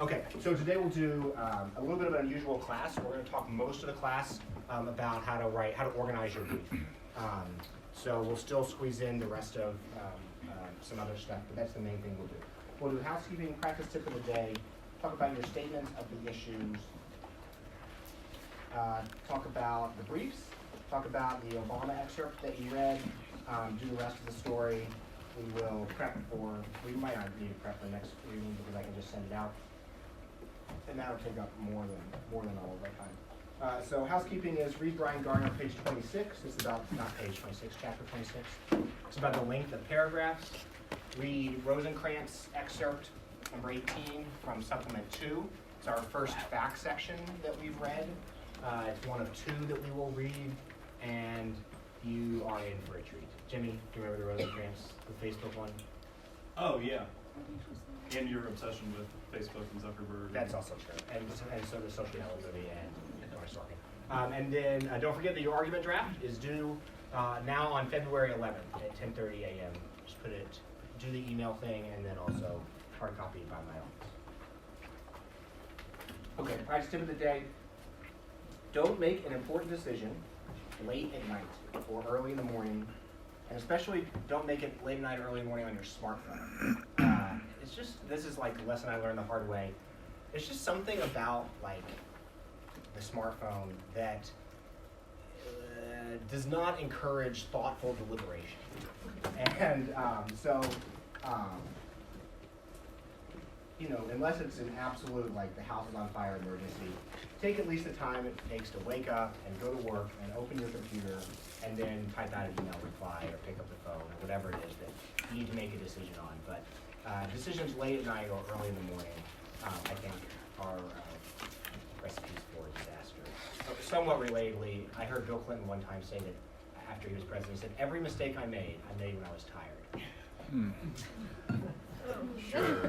Okay, so today we'll do a little bit of an unusual class. We're going to talk most of the class about how to organize your brief. So we'll still squeeze in the rest of some other stuff, but that's the main thing we'll do. We'll do housekeeping, practice tip of the day, talk about your statements of the issues, talk about the briefs, talk about the Obama excerpt that you read, do the rest of the story. We will prep for, we might not need to prep for the next reading because I can just send it out. And that'll take up more than all of our time. So housekeeping is read Brian Garner, page 26. It's about, not page 26, chapter 26. It's about the length of paragraphs. Read Rosencrantz excerpt number 18 from supplement 2. It's our first fact section that we've read. It's one of two that we will read, and you are in for a treat. Jimmy, do you remember the Rosencrantz, the Facebook one? Oh, yeah. And your obsession with Facebook and Zuckerberg. That's also true. And so the social movie and Nora Sorkin. And then don't forget that your argument draft is due now on February 11th at 10:30 a.m. Just do the email thing, and then also hard copy by my office. Okay, practice tip of the day. Don't make an important decision late at night or early in the morning, and especially don't make it late at night or early in the morning on your smartphone. It's just, this is like a lesson I learned the hard way. It's just something about like the smartphone that does not encourage thoughtful deliberation. And unless it's an absolute, like the house is on fire emergency, take at least the time it takes to wake up and go to work and open your computer and then type out an email reply or pick up the phone or whatever it is that you need to make a decision on. But decisions late at night or early in the morning, I think, are recipes for disaster. Somewhat relatedly, I heard Bill Clinton one time say that after he was president, he said, "Every mistake I made when I was tired." Sure.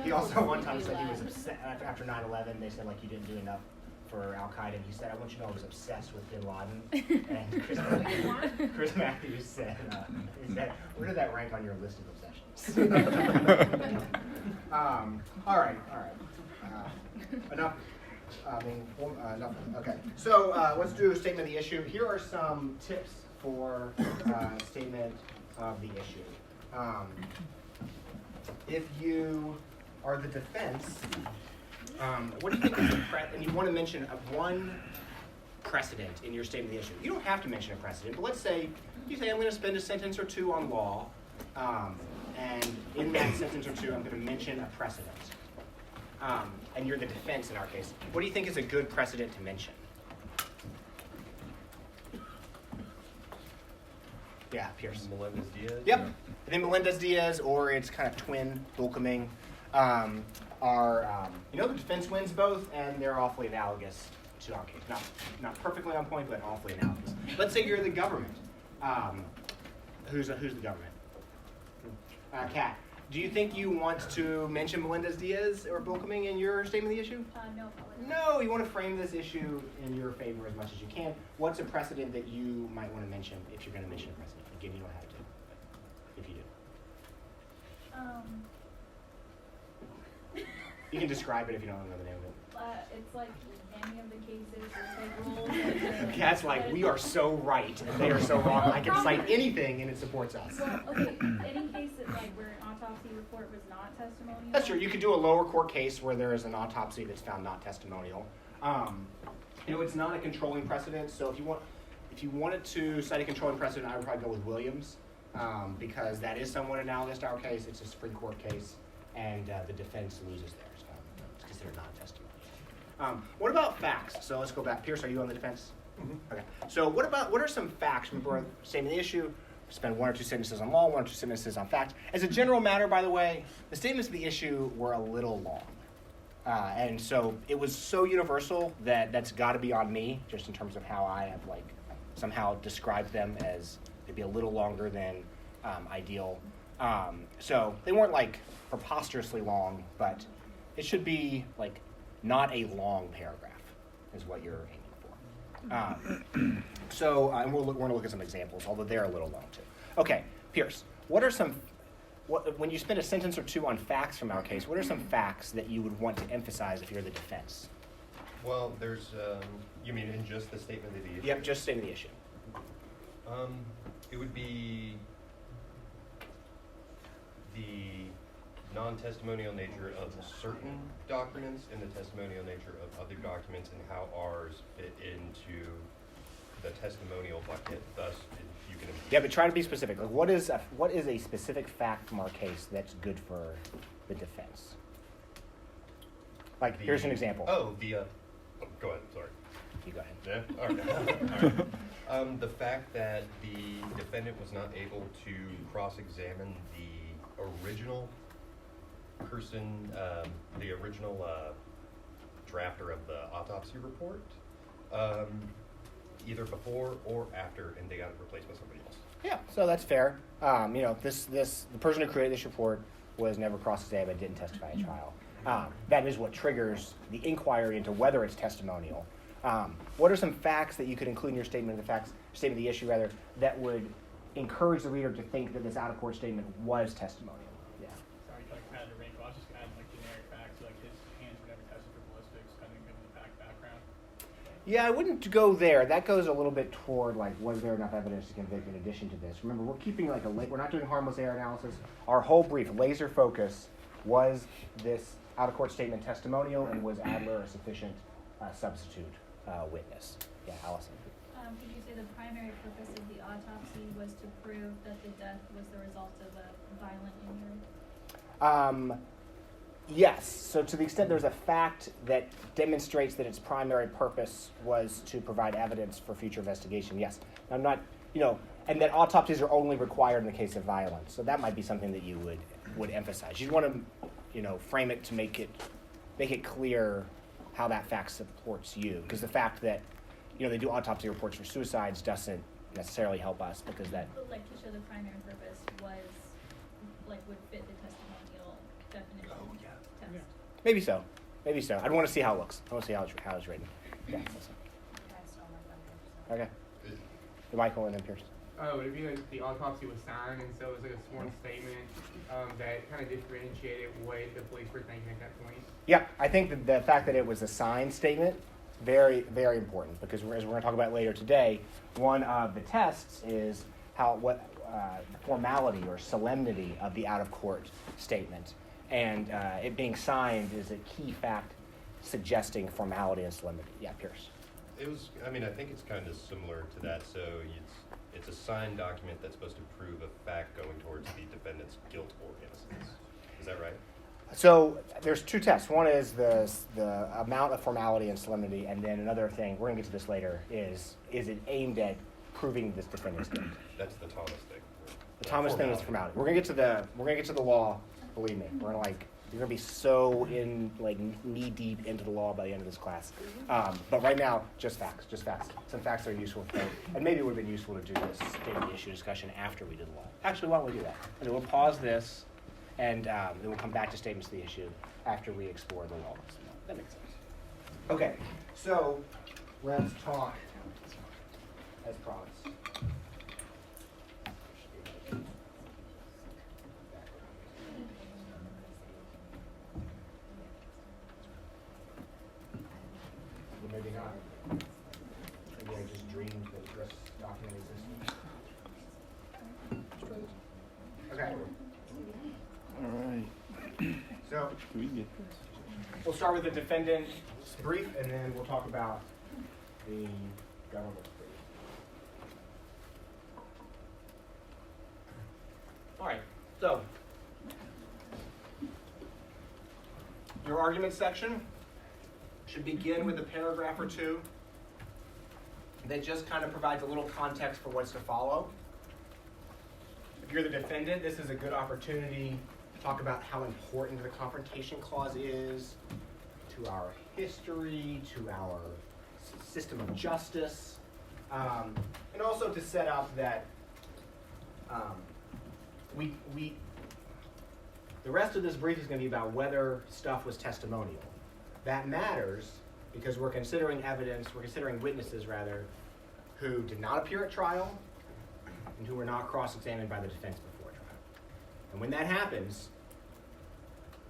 He also one time said he was upset after 9/11. They said like you didn't do enough for Al Qaeda. And he said, "I want you to know I was obsessed with Bin Laden." And Chris Matthews said, "Where did that rank on your list of obsessions?" All right. Enough. Nothing. Okay. So let's do a statement of the issue. Here are some tips for statement of the issue. If you are the defense, what do you think is and you want to mention one precedent in your statement of the issue. You don't have to mention a precedent, but let's say you say I'm going to spend a sentence or two on law, and in that sentence or two I'm going to mention a precedent. And you're the defense in our case. What do you think is a good precedent to mention? Yeah, Pierce. Melendez-Diaz? Yep. I think Melendez-Diaz, or its kind of twin, Bulkaming, are, the defense wins both, and they're awfully analogous to our case. Not perfectly on point, but awfully analogous. Let's say you're the government. Who's the government? Kat. Do you think you want to mention Melendez-Diaz or Bulkaming in your statement of the issue? No, probably not. No, you want to frame this issue in your favor as much as you can. What's a precedent that you might want to mention if you're going to mention a precedent? Again, you don't have to, but if you do. You can describe it if you don't know the name of it. It's like any of the cases, there's like rules. Kat's like, we are so right and they are so wrong. I can cite anything and it supports us. Well, okay, any case that like where an autopsy report was not testimonial. That's true. You could do a lower court case where there is an autopsy that's found not testimonial. It's not a controlling precedent. So if you wanted to cite a controlling precedent, I would probably go with Williams, because that is somewhat analogous to our case. It's a Supreme Court case, and the defense loses there. So it's considered non-testimonial. What about facts? So let's go back. Pierce, are you on the defense? Mm-hmm. Okay. So what are some facts before stating the issue? Spend one or two sentences on law, one or two sentences on facts. As a general matter, by the way, the statements of the issue were a little long. And so it was so universal that that's got to be on me, just in terms of how I have somehow described them as maybe a little longer than ideal. So they weren't preposterously long, but it should be not a long paragraph is what you're aiming for. And we're going to look at some examples, although they're a little long too. Okay, Pierce, when you spend a sentence or two on facts from our case, what are some facts that you would want to emphasize if you're the defense? Well, there's, you mean in just the statement of the issue? Yep, just stating the issue. It would be the non-testimonial nature of certain documents and the testimonial nature of other documents and how ours fit into the testimonial bucket. Thus, you can. Yeah, but try to be specific. Like, what is a specific fact from our case that's good for the defense? Like, here's an example. Go ahead. Sorry. You go ahead. Yeah. Okay. All right. The fact that the defendant was not able to cross-examine the original person, the original drafter of the autopsy report, either before or after, and they got replaced by somebody else. Yeah, so that's fair. The person who created this report was never cross-examined, didn't testify at trial. That is what triggers the inquiry into whether it's testimonial. What are some facts that you could include in your statement of the issue, that would encourage the reader to think that this out-of-court statement was testimonial? Yeah. Sorry, kind of the wrinkle. I was just adding generic facts, like his hands were never tested for ballistics, kind of given the fact background. Yeah, I wouldn't go there. That goes a little bit toward was there enough evidence to convict in addition to this? Remember, we're keeping we're not doing harmless error analysis. Our whole brief, laser focus, was this out-of-court statement testimonial, and was Adler a sufficient substitute witness? Yeah, Allison. Could you say the primary purpose of the autopsy was to prove that the death was the result of a violent injury? Yes. So to the extent there's a fact that demonstrates that its primary purpose was to provide evidence for future investigation, yes. I'm not, and that autopsies are only required in the case of violence. So that might be something that you would emphasize. You'd want to, frame it to make it clear how that fact supports you. Because the fact that, they do autopsy reports for suicides doesn't necessarily help us, because that... But to show the primary purpose was, would fit the testimonial definition test. Yeah. Maybe so. I'd want to see how it looks. I want to see how it's written. Yeah. Okay. Michael and then Pierce. Would it be the autopsy was signed, and so it was a sworn statement that kind of differentiated what the police were thinking at that point? Yeah, I think that the fact that it was a signed statement, very, very important, because as we're going to talk about later today, one of the tests is the formality or solemnity of the out-of-court statement. And it being signed is a key fact suggesting formality and solemnity. Yeah, Pierce. I think it's kind of similar to that. So it's a signed document that's supposed to prove a fact going towards the defendant's guilt or innocence. Is that right? So there's two tests. One is the amount of formality and solemnity, and then another thing, we're going to get to this later, is it aimed at proving this defendant's guilt? That's the Thomas thing. The Thomas thing is formality. We're going to get to the law. Believe me, you're going to be so knee deep into the law by the end of this class. But right now, just facts. Some facts that are useful, and maybe it would have been useful to do this statement issue discussion after we did the law. Actually, why don't we do that? And we'll pause this, and then we'll come back to statements of the issue after we explore the law. That makes sense. Okay, so let's talk as promised. Maybe not. Maybe I just dreamed that this document existed. Okay. All right. So Do we get this? we'll start with the defendant's brief, and then we'll talk about the government's brief. All right. So your argument section should begin with a paragraph or two that just kind of provides a little context for what's to follow. If you're the defendant, this is a good opportunity to talk about how important the Confrontation Clause is to our history, to our system of justice, and also to set up that the rest of this brief is going to be about whether stuff was testimonial. That matters because we're considering witnesses rather, who did not appear at trial and who were not cross-examined by the defense before trial. And when that happens,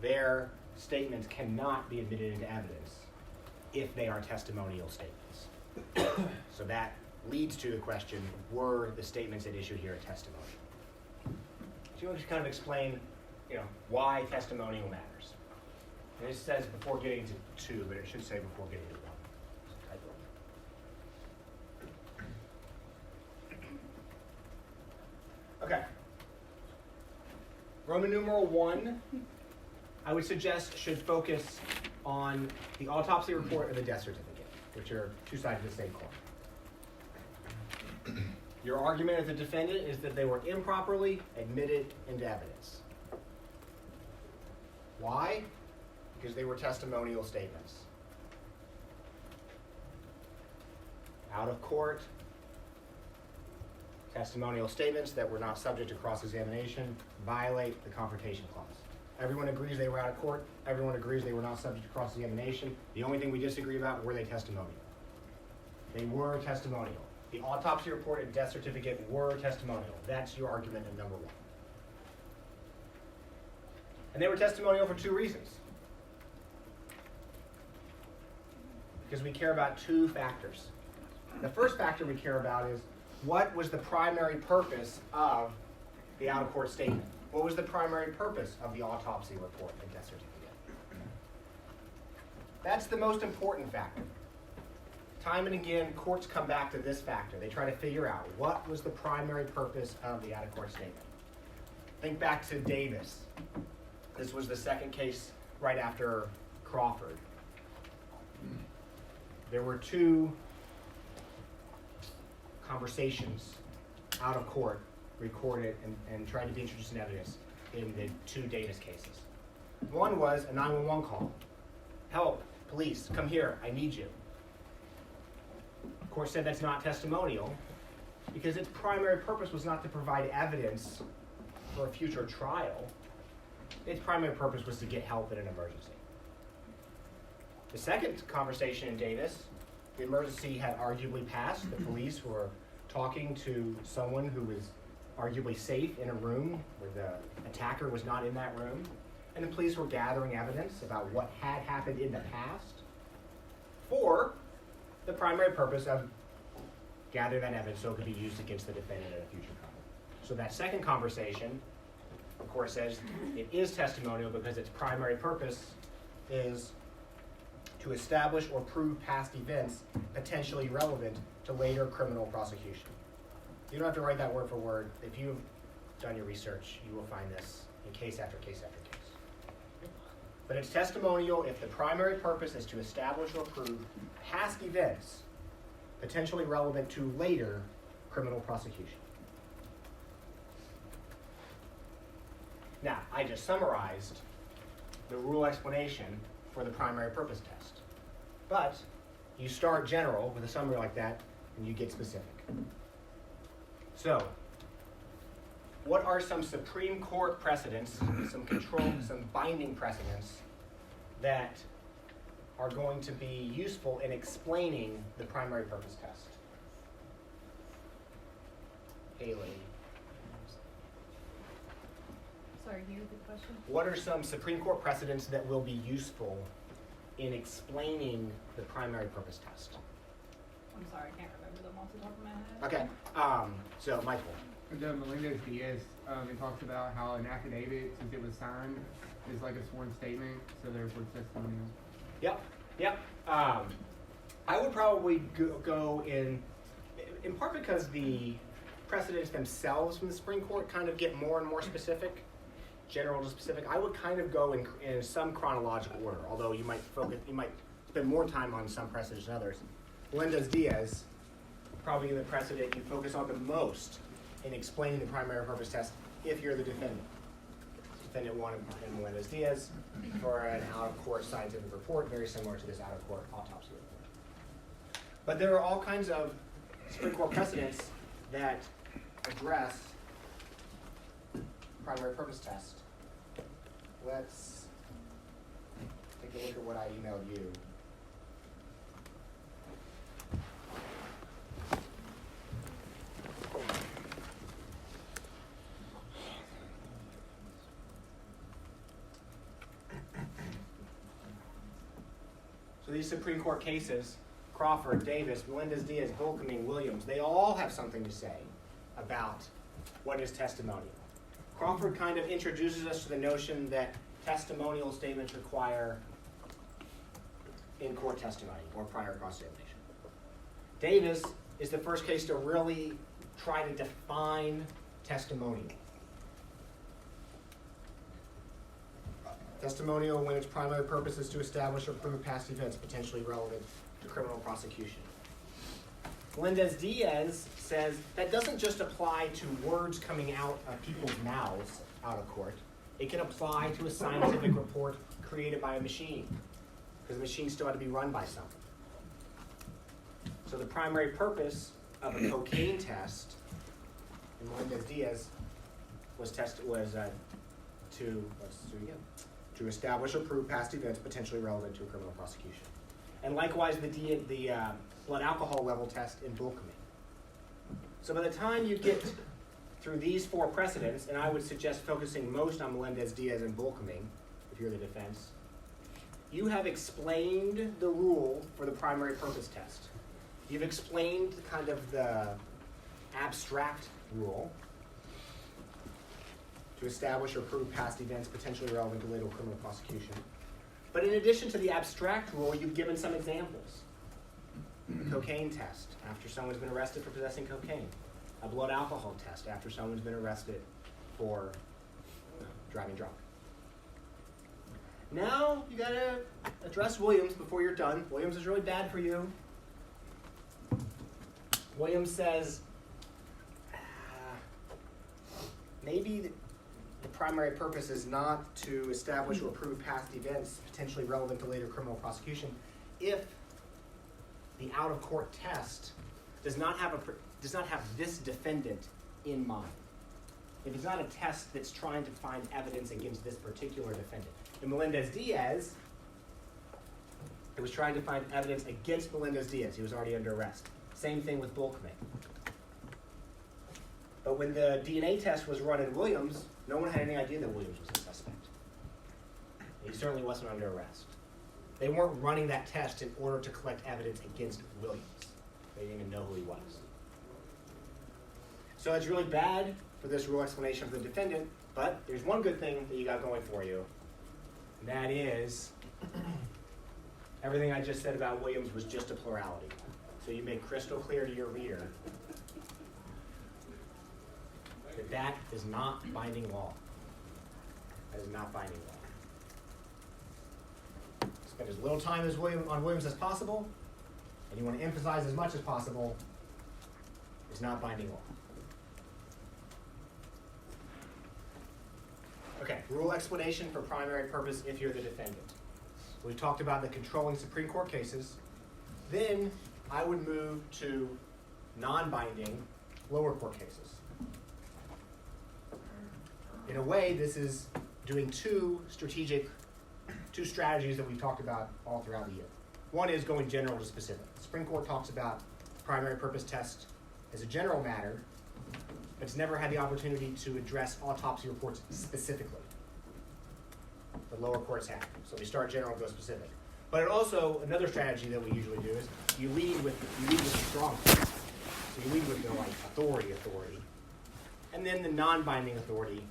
their statements cannot be admitted into evidence if they are testimonial statements. So that leads to the question, were the statements at issue here a testimony? So you want to kind of explain, why testimonial matters. And this says before getting to 2, but it should say before getting to 1. So typo. Okay. Roman numeral 1, I would suggest should focus on the autopsy report and the death certificate, which are two sides of the same coin. Your argument as a defendant is that they were improperly admitted into evidence. Why? Because they were testimonial statements. Out of court, testimonial statements that were not subject to cross-examination violate the Confrontation Clause. Everyone agrees they were out of court. Everyone agrees they were not subject to cross-examination. The only thing we disagree about, were they testimonial? They were testimonial. The autopsy report and death certificate were testimonial. That's your argument in number 1. And they were testimonial for 2 reasons. Because we care about 2 factors. The first factor we care about is, what was the primary purpose of the out-of-court statement? What was the primary purpose of the autopsy report and death certificate? That's the most important factor. Time and again, courts come back to this factor. They try to figure out, what was the primary purpose of the out-of-court statement? Think back to Davis. This was the second case right after Crawford. There were 2 conversations out of court recorded and tried to be introduced in evidence in the 2 Davis cases. One was a 911 call. Help, police, come here, I need you. The court said that's not testimonial because its primary purpose was not to provide evidence for a future trial. Its primary purpose was to get help in an emergency. The second conversation in Davis, the emergency had arguably passed. The police were talking to someone who was arguably safe in a room where the attacker was not in that room. And the police were gathering evidence about what had happened in the past for the primary purpose of gathering that evidence so it could be used against the defendant at a future trial. So that second conversation, the court says, it is testimonial because its primary purpose is to establish or prove past events potentially relevant to later criminal prosecution. You don't have to write that word for word. If you've done your research, you will find this in case after case after case. But it's testimonial if the primary purpose is to establish or prove past events potentially relevant to later criminal prosecution. Now, I just summarized the rule explanation for the primary purpose test. But you start general with a summary like that, and you get specific. So, what are some Supreme Court precedents, some binding precedents that are going to be useful in explaining the primary purpose test? Haley. Sorry, can you repeat the question? What are some Supreme Court precedents that will be useful in explaining the primary purpose test? I'm sorry, I can't remember them off the top of my head. Okay, so Michael. The Melendez-Diaz, it talks about how an affidavit, since it was signed, is like a sworn statement, so therefore it's testimonial. Yep. I would probably go in part because the precedents themselves from the Supreme Court kind of get more and more specific, general to specific. I would kind of go in some chronological order, although you might spend more time on some precedents than others. Melendez-Diaz, probably the precedent you focus on the most in explaining the primary purpose test if you're the defendant. Defendant 1 in Melendez-Diaz for an out-of-court scientific report, very similar to this out-of-court autopsy report. But there are all kinds of Supreme Court precedents that address primary purpose test. Let's take a look at what I emailed you. these Supreme Court cases, Crawford, Davis, Melendez-Diaz, Bulkaming, Williams, they all have something to say about what is testimonial. Crawford kind of introduces us to the notion that testimonial statements require in-court testimony or prior cross-examination. Davis is the first case to really try to define testimonial. Testimonial when its primary purpose is to establish or prove past events potentially relevant to criminal prosecution. Melendez-Diaz says that doesn't just apply to words coming out of people's mouths out of court. It can apply to a scientific report created by a machine, because the machine still had to be run by someone. So the primary purpose of a cocaine test in Melendez-Diaz was to establish or prove past events potentially relevant to a criminal prosecution. And likewise, the blood alcohol level test in Bulkaming. So by the time you get through these four precedents, and I would suggest focusing most on Melendez-Diaz and Bulkaming, if you're the defense, you have explained the rule for the primary purpose test. You've explained kind of the abstract rule to establish or prove past events potentially relevant to later criminal prosecution. But in addition to the abstract rule, you've given some examples. A cocaine test after someone's been arrested for possessing cocaine. A blood alcohol test after someone's been arrested for driving drunk. Now you gotta address Williams before you're done. Williams is really bad for you. Williams says, maybe the primary purpose is not to establish or prove past events potentially relevant to later criminal prosecution if the out-of-court test does not have this defendant in mind. If it's not a test that's trying to find evidence against this particular defendant. In Melendez-Diaz, it was trying to find evidence against Melendez-Diaz. He was already under arrest. Same thing with Bulkaming. But when the DNA test was run in Williams, no one had any idea that Williams was a suspect. He certainly wasn't under arrest. They weren't running that test in order to collect evidence against Williams. They didn't even know who he was. So it's really bad for this rule explanation for the defendant, but there's one good thing that you got going for you, and that is everything I just said about Williams was just a plurality. So you make crystal clear to your reader that that is not binding law. That is not binding law. Spend as little time on Williams as possible, and you want to emphasize as much as possible. It's not binding law. Okay, rule explanation for primary purpose if you're the defendant. We've talked about the controlling Supreme Court cases. Then I would move to non-binding lower court cases. In a way, this is doing two strategies that we've talked about all throughout the year. One is going general to specific. The Supreme Court talks about primary purpose test as a general matter, but it's never had the opportunity to address autopsy reports specifically. The lower courts have. So we start general and go specific. But it also, another strategy that we usually do is you lead with the strong case. So you lead with the authority, and then the non-binding authority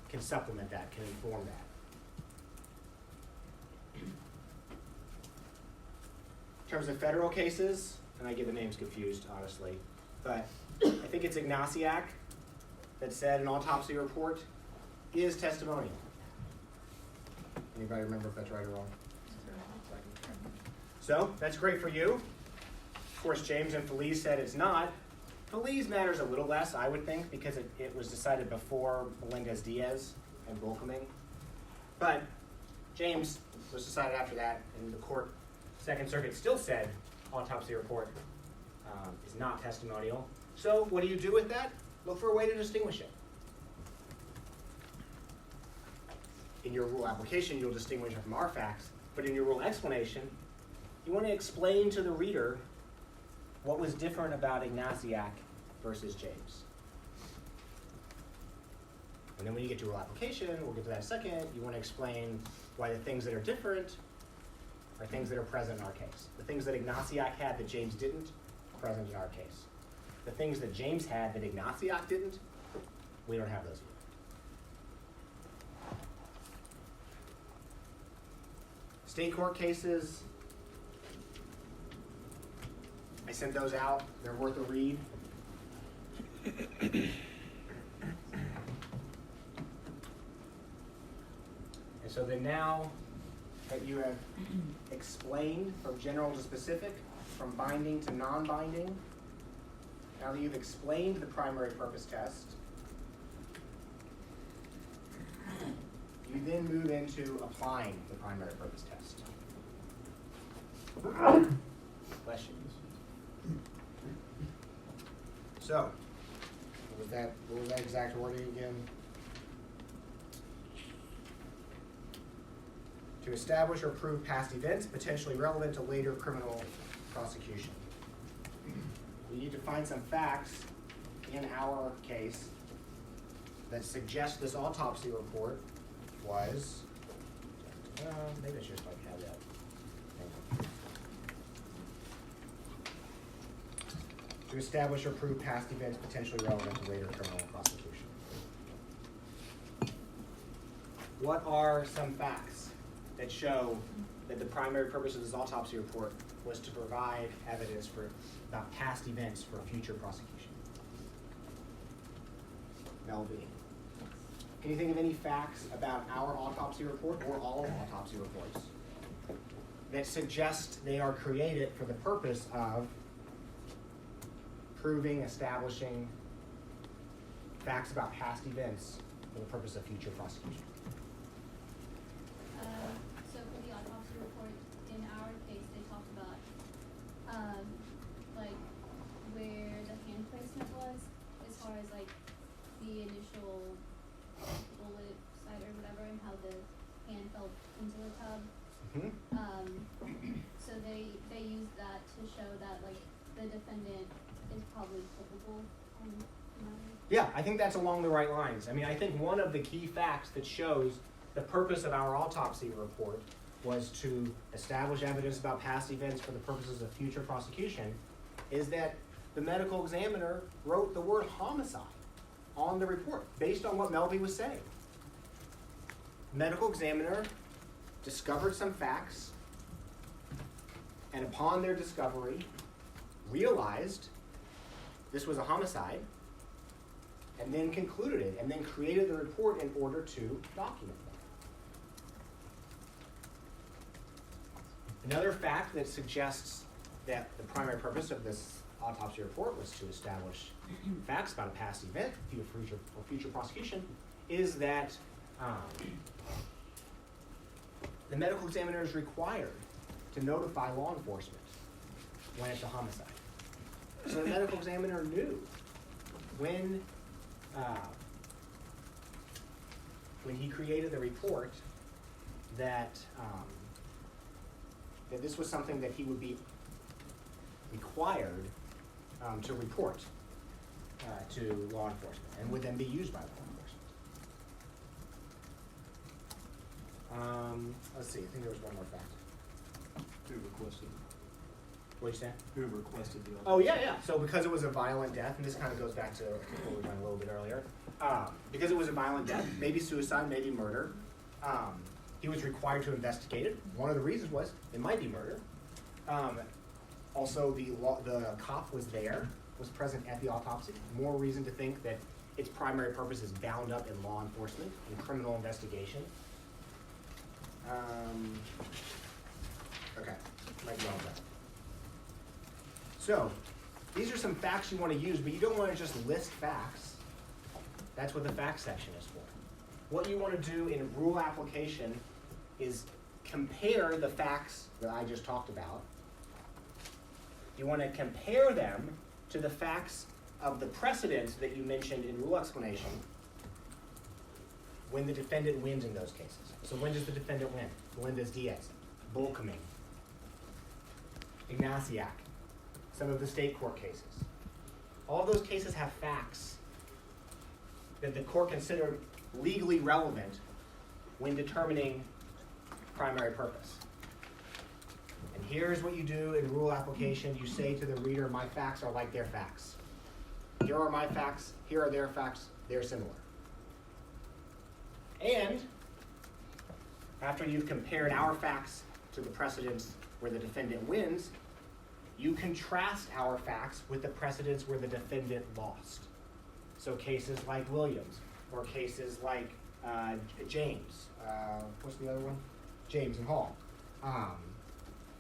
can supplement that, can inform that. In terms of federal cases, and I get the names confused, honestly, but I think it's Ignatiak that said an autopsy report is testimonial. Anybody remember if that's right or wrong? So, that's great for you. Of course, James and Feliz said it's not. Feliz matters a little less, I would think, because it was decided before Melendez-Diaz and Bulkaming. But James was decided after that, and the court, Second Circuit, still said autopsy report is not testimonial. So what do you do with that? Look for a way to distinguish it. In your rule application, you'll distinguish it from our facts, but in your rule explanation, you want to explain to the reader what was different about Ignatiak versus James. And then when you get to rule application, we'll get to that in a second, you want to explain why the things that are different are things that are present in our case. The things that Ignatiak had that James didn't, present in our case. The things that James had that Ignatiak didn't, we don't have those yet. State court cases, I sent those out. They're worth a read. And so then now that you have explained from general to specific, from binding to non-binding, now that you've explained the primary purpose test, you then move into applying the primary purpose test. Bless you. So, what was that exact wording again? To establish or prove past events potentially relevant to later criminal prosecution. We need to find some facts in our case that suggest this autopsy report was, maybe I should just like have that. Hang on. To establish or prove past events potentially relevant to later criminal prosecution. What are some facts that show that the primary purpose of this autopsy report was to provide evidence about past events for future prosecution? Melvin. Can you think of any facts about our autopsy report or all autopsy reports that suggest they are created for the purpose of proving, establishing facts about past events for the purpose of future prosecution? So for the autopsy report, in our case, they talked about like where the hand placement was, as far as like the initial bullet site or whatever, and how the hand fell into the tub. Mm-hmm. So they used that to show that like the defendant is probably culpable on the matter. Yeah, I think that's along the right lines. I mean, I think one of the key facts that shows the purpose of our autopsy report was to establish evidence about past events for the purposes of future prosecution is that the medical examiner wrote the word homicide on the report based on what Melvin was saying. Medical examiner discovered some facts, and upon their discovery, realized this was a homicide, and then concluded it, and then created the report in order to document that. Another fact that suggests that the primary purpose of this autopsy report was to establish facts about a past event for future prosecution is that the medical examiner is required to notify law enforcement when it's a homicide. So the medical examiner knew when he created the report that that this was something that he would be required to report to law enforcement and would then be used by law enforcement. Let's see, I think there was one more fact. Who requested? What'd you say? Who requested the Oh, yeah. So because it was a violent death, and this kind of goes back to what we went a little bit earlier, because it was a violent death, maybe suicide, maybe murder, he was required to investigate it. One of the reasons was it might be murder. Also, the cop was present at the autopsy. More reason to think that its primary purpose is bound up in law enforcement and criminal investigation. Okay, might be all done. So, these are some facts you want to use, but you don't want to just list facts. That's what the facts section is for. What you want to do in rule application is compare the facts that I just talked about. You want to compare them to the facts of the precedents that you mentioned in rule explanation when the defendant wins in those cases. So when does the defendant win? Melendez-Diaz, Bolkaming, Ignatiak, some of the state court cases. All of those cases have facts that the court considered legally relevant when determining primary purpose. here's what you do in rule application. You say to the reader, my facts are like their facts. Here are my facts, here are their facts, they're similar. And after you've compared our facts to the precedents where the defendant wins, you contrast our facts with the precedents where the defendant lost. So cases like Williams, or cases like James. What's the other one? James and Hall.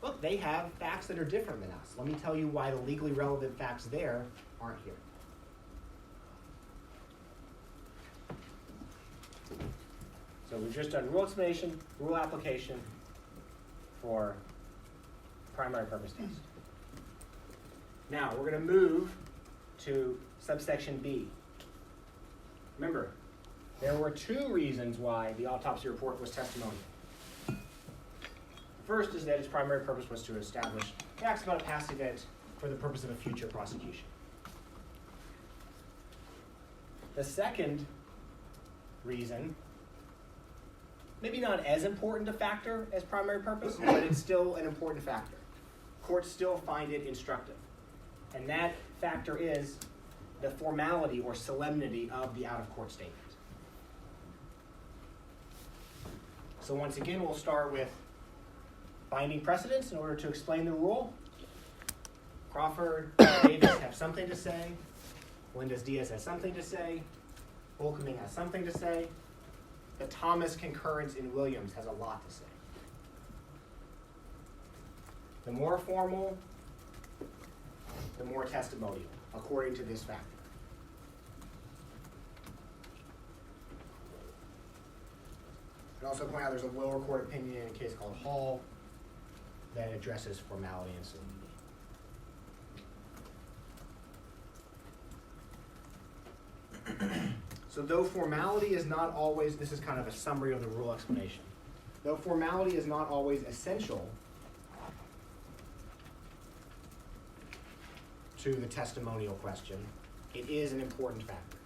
Look, they have facts that are different than us. Let me tell you why the legally relevant facts there aren't here. So we've just done rule explanation, rule application for primary purpose test. Now we're going to move to subsection B. Remember, there were two reasons why the autopsy report was testimonial. The first is that its primary purpose was to establish facts about a past event for the purpose of a future prosecution. The second reason, maybe not as important a factor as primary purpose, but it's still an important factor. Courts still find it instructive. And that factor is the formality or solemnity of the out-of-court statement. So once again, we'll start with binding precedents in order to explain the rule. Crawford, Davis have something to say. Melendez-Diaz has something to say. Volkaming has something to say. The Thomas concurrence in Williams has a lot to say. The more formal, the more testimonial, according to this factor. I'd also point out there's a lower court opinion in a case called Hall that addresses formality and solemnity. So though formality is not always, this is kind of a summary of the rule explanation. Though formality is not always essential to the testimonial question, it is an important factor.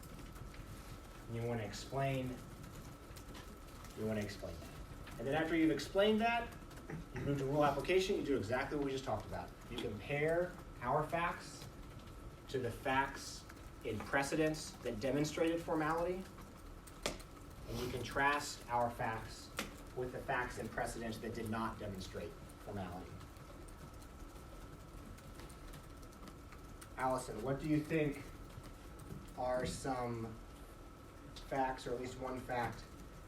And you want to explain that. And then after you've explained that, you move to rule application, you do exactly what we just talked about. You compare our facts to the facts in precedents that demonstrated formality, and you contrast our facts with the facts in precedents that did not demonstrate formality. Allison, what do you think are some facts, or at least one fact,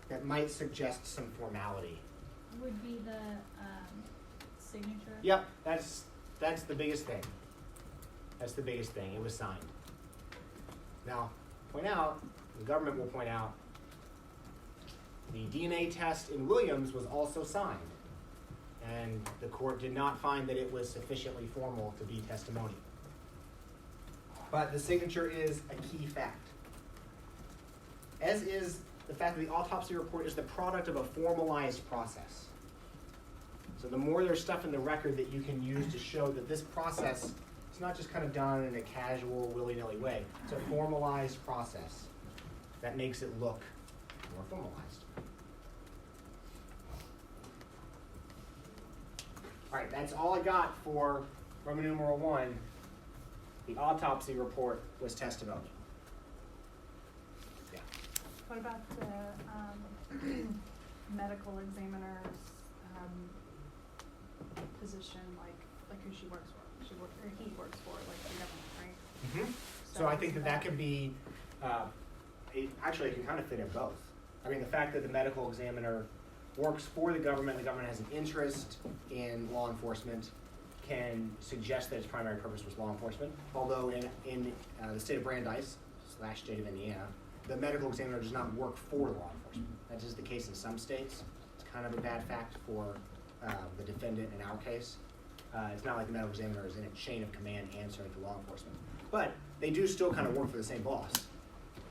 that might suggest some formality? Would be the signature. Yep, that's the biggest thing. That's the biggest thing. It was signed. Now, point out, the government will point out, the DNA test in Williams was also signed, and the court did not find that it was sufficiently formal to be testimonial. But the signature is a key fact, as is the fact that the autopsy report is the product of a formalized process. So the more there's stuff in the record that you can use to show that this process is not just kind of done in a casual, willy-nilly way. It's a formalized process that makes it look more formalized. All right, that's all I got for Roman numeral 1. The autopsy report was testimonial. Yeah. What about the medical examiner's position, like who she works for? He works for, like the government, right? Mm-hmm. So I think that can be, actually it can kind of fit in both. I mean, the fact that the medical examiner works for the government has an interest in law enforcement, can suggest that its primary purpose was law enforcement. Although in the state of Brandeis / state of Indiana, the medical examiner does not work for law enforcement. That is the case in some states. It's kind of a bad fact for the defendant in our case. It's not like the medical examiner is in a chain of command answering to law enforcement. But they do still kind of work for the same boss,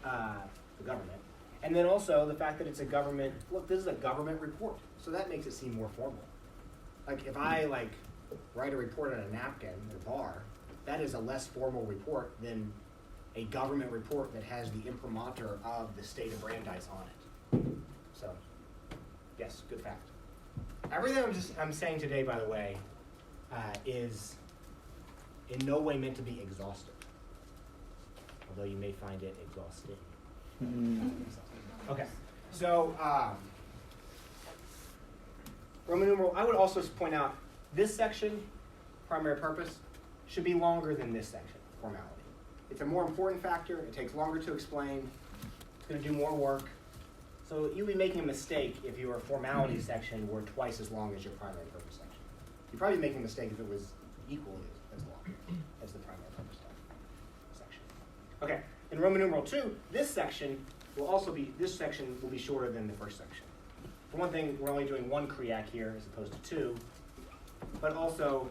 the government. And then also the fact that it's a government, look, this is a government report, so that makes it seem more formal. Like if I write a report on a napkin at a bar, that is a less formal report than a government report that has the imprimatur of the state of Brandeis on it. So, yes, good fact. Everything I'm saying today, by the way, is in no way meant to be exhaustive, although you may find it exhausting. Okay, so Roman numeral, I would also point out this section, primary purpose, should be longer than this section, formality. It's a more important factor, it takes longer to explain, it's going to do more work. So you'd be making a mistake if your formality section were twice as long as your primary purpose section. You'd probably be making a mistake if it was equally as long as the primary purpose section. Okay, in Roman numeral 2, this section will be shorter than the first section. For one thing, we're only doing one kriak here as opposed to two, but also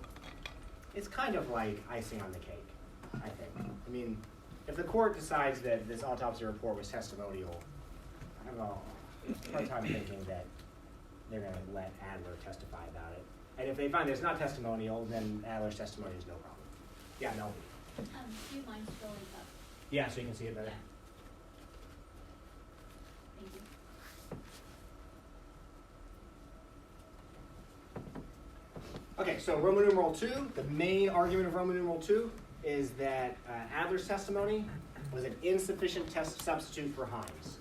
it's kind of like icing on the cake, I think. I mean, if the court decides that this autopsy report was testimonial, I have a hard time thinking that they're going to let Adler testify about it. And if they find it's not testimonial, then Adler's testimony is no problem. Yeah, no. Do you mind scrolling up? Yeah, so you can see it better. Thank you. Okay, so Roman numeral 2, the main argument of Roman numeral 2 is that Adler's testimony was an insufficient substitute for Hines.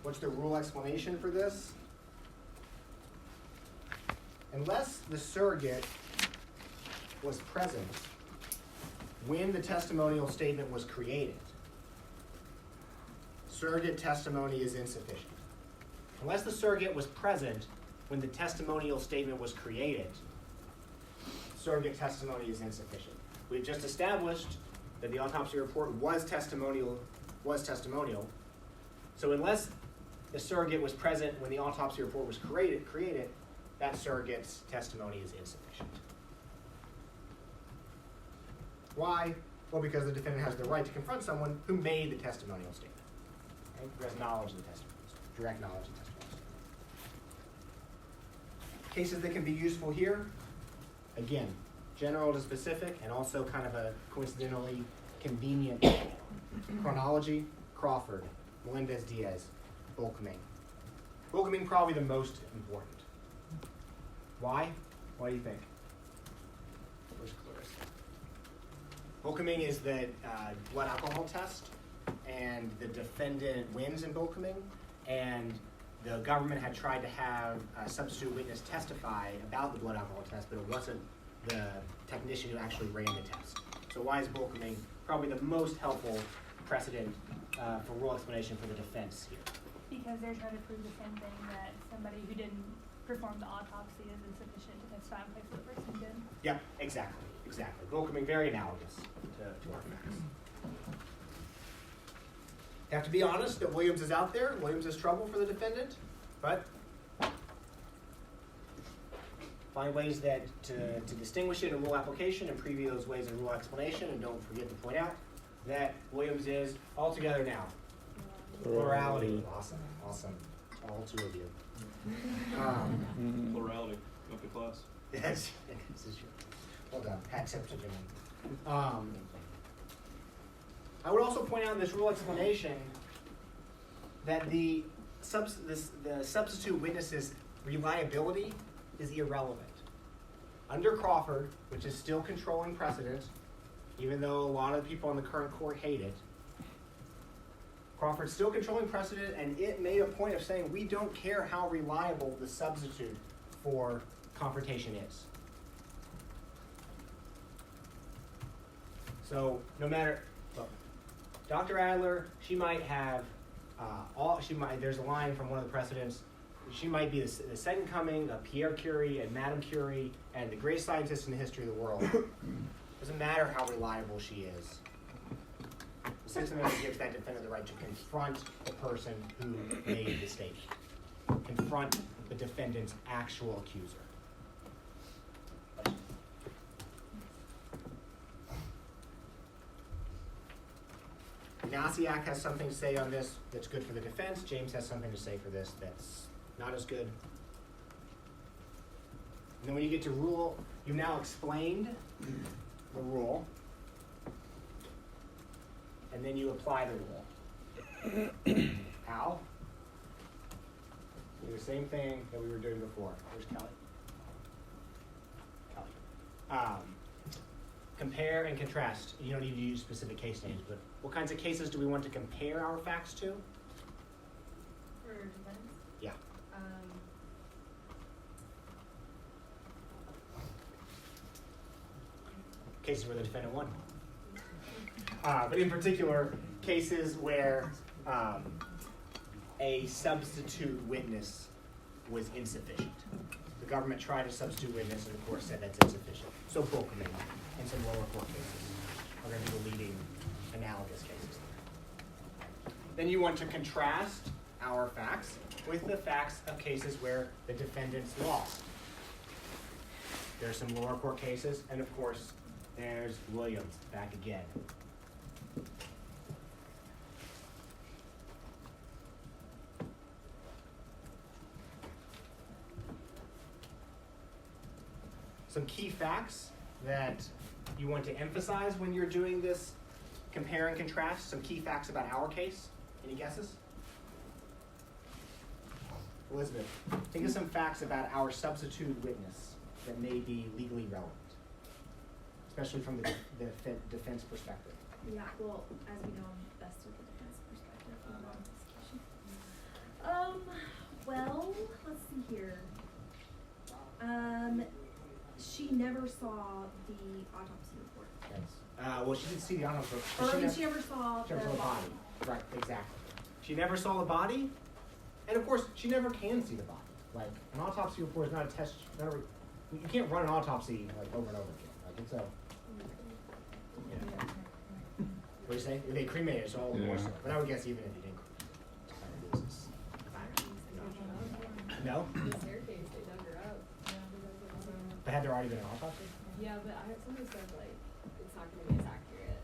What's the rule explanation for this? Unless the surrogate was present when the testimonial statement was created, surrogate testimony is insufficient. Unless the surrogate was present when the testimonial statement was created, surrogate testimony is insufficient. We've just established that the autopsy report was testimonial. So unless the surrogate was present when the autopsy report was created, that surrogate's testimony is insufficient. Why? Well, because the defendant has the right to confront someone who made the testimonial statement, right? Who has knowledge of the testimonial statement, direct knowledge of the testimonial statement. Cases that can be useful here, again, general to specific, and also kind of a coincidentally convenient chronology. Crawford, Melendez-Diaz, Volkming. Volkming probably the most important. Why? What do you think? Where's Clarissa? Volkming is the blood alcohol test, and the defendant wins in Volkming, and the government had tried to have a substitute witness testify about the blood alcohol test, but it wasn't the technician who actually ran the test. So why is Volkming probably the most helpful precedent for rule explanation for the defense here? Because they're trying to prove the same thing, that somebody who didn't perform the autopsy is insufficient to testify in place of the person who did. Yeah, exactly. Volkming, very analogous to our facts. You have to be honest that Williams is out there. Williams is trouble for the defendant, but find ways that to distinguish it in rule application and preview those ways in rule explanation, and don't forget to point out that Williams is all together now. Plurality. Awesome. All two of you. Plurality of the class. Yes. Well done. Hat tip to Jimmy. I would also point out in this rule explanation that the substitute witness's reliability is irrelevant. Under Crawford, which is still controlling precedent, even though a lot of people on the current court hate it, Crawford's still controlling precedent, and it made a point of saying we don't care how reliable the substitute for confrontation is. So no matter, look, Dr. Adler, she might have there's a line from one of the precedents, she might be the second coming of Pierre Curie and Madame Curie and the greatest scientist in the history of the world. Doesn't matter how reliable she is. The Sixth Amendment gives that defendant the right to confront the person who made the statement. Confront the defendant's actual accuser. Ignatiak has something to say on this that's good for the defense. James has something to say for this that's not as good. And then when you get to rule, you've now explained the rule, and then you apply the rule. How? Do the same thing that we were doing before. Where's Kelly? Compare and contrast. You don't need to use specific case names, but what kinds of cases do we want to compare our facts to? For defense? Yeah. Cases where the defendant won. But in particular, cases where a substitute witness was insufficient. The government tried a substitute witness and the court said that's insufficient. So Bulkman and some lower court cases are going to be the leading analogous cases. Then you want to contrast our facts with the facts of cases where the defendants lost. There's some lower court cases, and of course, there's Williams back again. Some key facts that you want to emphasize when you're doing this compare and contrast. Some key facts about our case. Any guesses? Elizabeth, think of some facts about our substitute witness that may be legally relevant, especially from the defense perspective. Yeah, well, as we know, I'm best with the defense perspective in the investigation. Well, let's see here. She never saw the autopsy report. Yes. Well, she did see the autopsy report. Or I mean, she never saw the body. Right, exactly. She never saw the body, and of course, she never can see the body. Like, an autopsy report is not a test. You can't run an autopsy like over and over again. Like, it's a. Yeah. What do you say? If they cremate it, it's all the more so. But I would guess even if you didn't cremate it. No? The staircase, they dug her up. But had there already been an autopsy? Yeah, but somebody said, like, it's not going to be as accurate.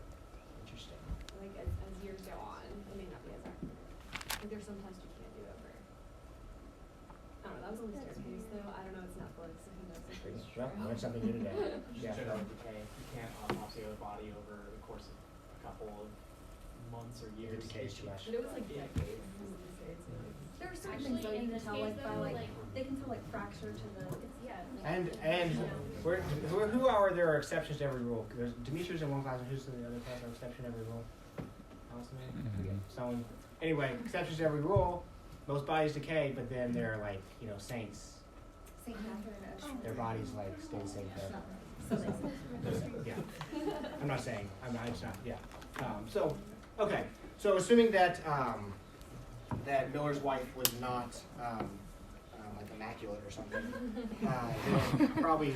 Interesting. Like, as years go on, it may not be as accurate. Like, there's some tests you can't do over. I don't know, that was on the staircase, though. I don't know, it's Netflix, so who knows if it's Well, I learned something new today. Yeah. General decay. You can't autopsy a body over the course of a couple of months or years. It decays too much. But it was, like, decades. There are certain Actually, things though in you can this tell, case, like by though, like like- they can tell like fracture to the. And who are there are exceptions to every rule? There's Demetrius in one class, and who's in the other class are exception to every rule? Allison, maybe? Someone. Anyway, exceptions to every rule. Most bodies decay, but then they're like, saints. Saint Catherine. Their bodies like stay the same forever. So they say. Yeah. I'm not saying. It's not. Yeah. Okay. So assuming that that Miller's wife was not like immaculate or something, then probably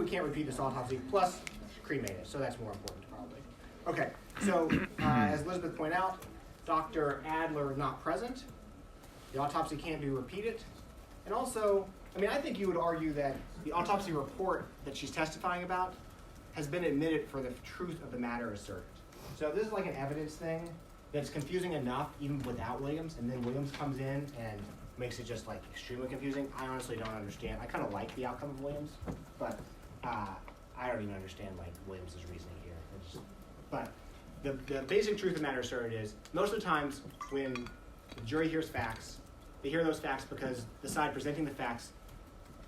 we can't repeat this autopsy. Plus, cremate it. So that's more important, probably. Okay. So as Elizabeth pointed out, Dr. Adler not present. The autopsy can't be repeated, and also, I think you would argue that the autopsy report that she's testifying about has been admitted for the truth of the matter asserted. So this is like an evidence thing that's confusing enough even without Williams, and then Williams comes in and makes it just like extremely confusing. I honestly don't understand. I kind of like the outcome of Williams, but I don't even understand like Williams' reasoning here. But the basic truth of the matter asserted is most of the times when the jury hears facts, they hear those facts because the side presenting the facts